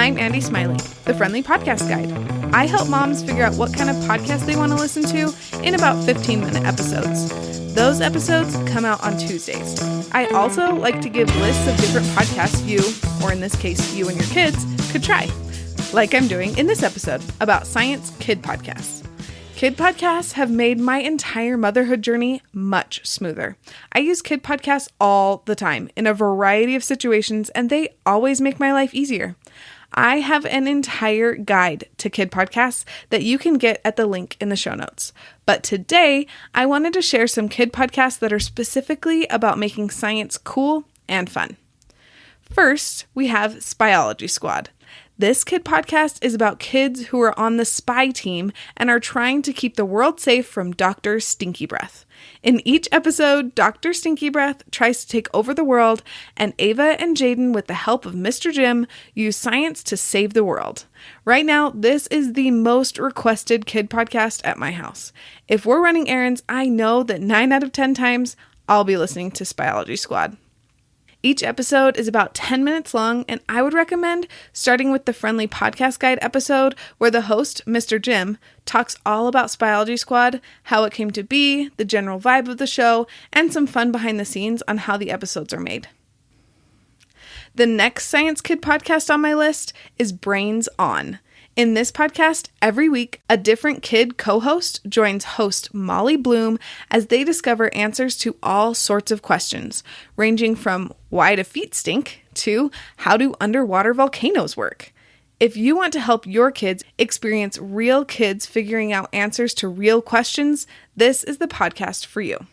I'm Andy Smiley, the Friendly Podcast Guide. I help moms figure out what kind of podcast they want to listen to in about 15-minute episodes. Those episodes come out on Tuesdays. I also like to give lists of different podcasts you, or in this case, you and your kids, could try. Like I'm doing in this episode about science kid podcasts. Kid podcasts have made my entire motherhood journey much smoother. I use kid podcasts all the time in a variety of situations, and they always make my life easier. I have an entire guide to kid podcasts that you can get at the link in the show notes. But today, I wanted to share some kid podcasts that are specifically about making science cool and fun. First, we have Spyology Squad. This kid podcast is about kids who are on the spy team and are trying to keep the world safe from Dr. Stinky Breath. In each episode, Dr. Stinky Breath tries to take over the world, and Ava and Jaden, with the help of Mr. Jim, use science to save the world. Right now, this is the most requested kid podcast at my house. If we're running errands, I know that 9 out of 10 times, I'll be listening to Spyology Squad. Each episode is about 10 minutes long, and I would recommend starting with the Friendly Podcast Guide episode where the host, Mr. Jim, talks all about Spyology Squad, how it came to be, the general vibe of the show, and some fun behind the scenes on how the episodes are made. The next Science Kid podcast on my list is Brains On. In this podcast, every week, a different kid co-host joins host Molly Bloom as they discover answers to all sorts of questions, ranging from why do feet stink to how do underwater volcanoes work. If you want to help your kids experience real kids figuring out answers to real questions, this is the podcast for you.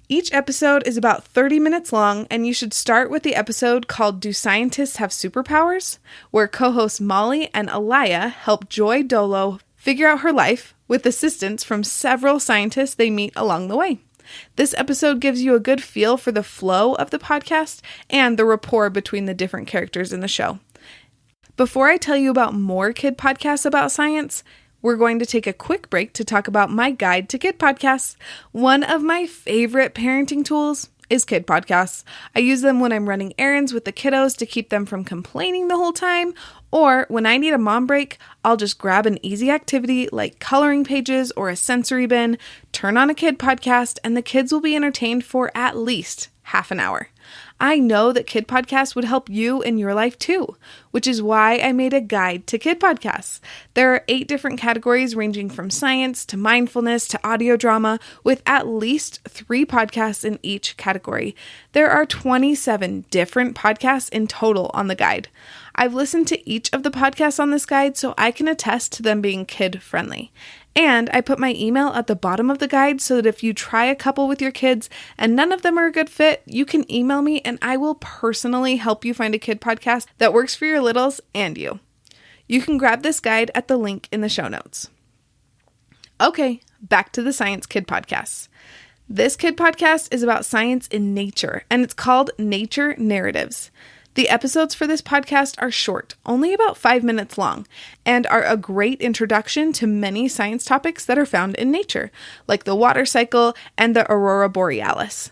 Each episode is about 30 minutes long, and you should start with the episode called Do Scientists Have Superpowers?, where co-hosts Molly and Alaya help Joy Dolo figure out her life with assistance from several scientists they meet along the way. This episode gives you a good feel for the flow of the podcast and the rapport between the different characters in the show. Before I tell you about more kid podcasts about science, we're going to take a quick break to talk about my guide to kid podcasts. One of my favorite parenting tools is kid podcasts. I use them when I'm running errands with the kiddos to keep them from complaining the whole time, or when I need a mom break, I'll just grab an easy activity like coloring pages or a sensory bin, turn on a kid podcast, and the kids will be entertained for at least half an hour. I know that kid podcasts would help you in your life too, which is why I made a guide to kid podcasts. There are 8 different categories ranging from science to mindfulness to audio drama, with at least 3 podcasts in each category. There are 27 different podcasts in total on the guide. I've listened to each of the podcasts on this guide, so I can attest to them being kid-friendly. And I put my email at the bottom of the guide so that if you try a couple with your kids and none of them are a good fit, you can email me and I will personally help you find a kid podcast that works for your littles and you. You can grab this guide at the link in the show notes. Okay, back to the Science Kid Podcasts. This kid podcast is about science in nature, and it's called Nature Narratives. The episodes for this podcast are short, only about 5 minutes long, and are a great introduction to many science topics that are found in nature, like the water cycle and the aurora borealis.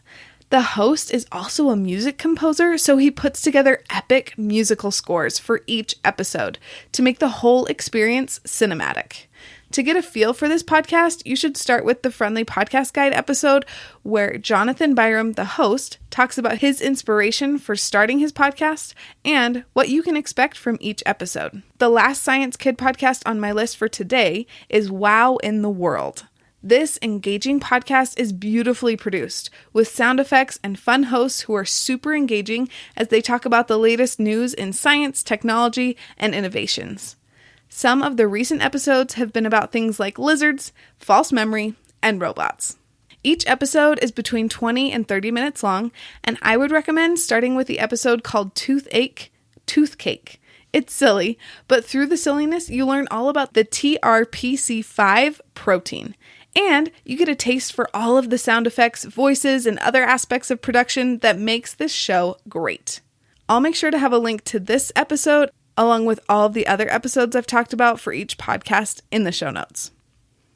The host is also a music composer, so he puts together epic musical scores for each episode to make the whole experience cinematic. To get a feel for this podcast, you should start with the Friendly Podcast Guide episode where Jonathan Byram, the host, talks about his inspiration for starting his podcast and what you can expect from each episode. The last Science Kid podcast on my list for today is Wow in the World. This engaging podcast is beautifully produced, with sound effects and fun hosts who are super engaging as they talk about the latest news in science, technology, and innovations. Some of the recent episodes have been about things like lizards, false memory, and robots. Each episode is between 20 and 30 minutes long, and I would recommend starting with the episode called Toothache, Toothcake. It's silly, but through the silliness, you learn all about the TRPC5 protein. And you get a taste for all of the sound effects, voices, and other aspects of production that makes this show great. I'll make sure to have a link to this episode along with all of the other episodes I've talked about for each podcast in the show notes.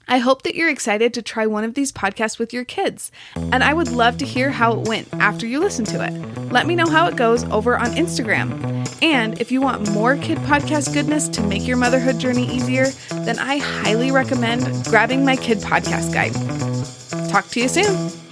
I hope that you're excited to try one of these podcasts with your kids, and I would love to hear how it went after you listen to it. Let me know how it goes over on Instagram. And if you want more kid podcast goodness to make your motherhood journey easier, then I highly recommend grabbing my kid podcast guide. Talk to you soon.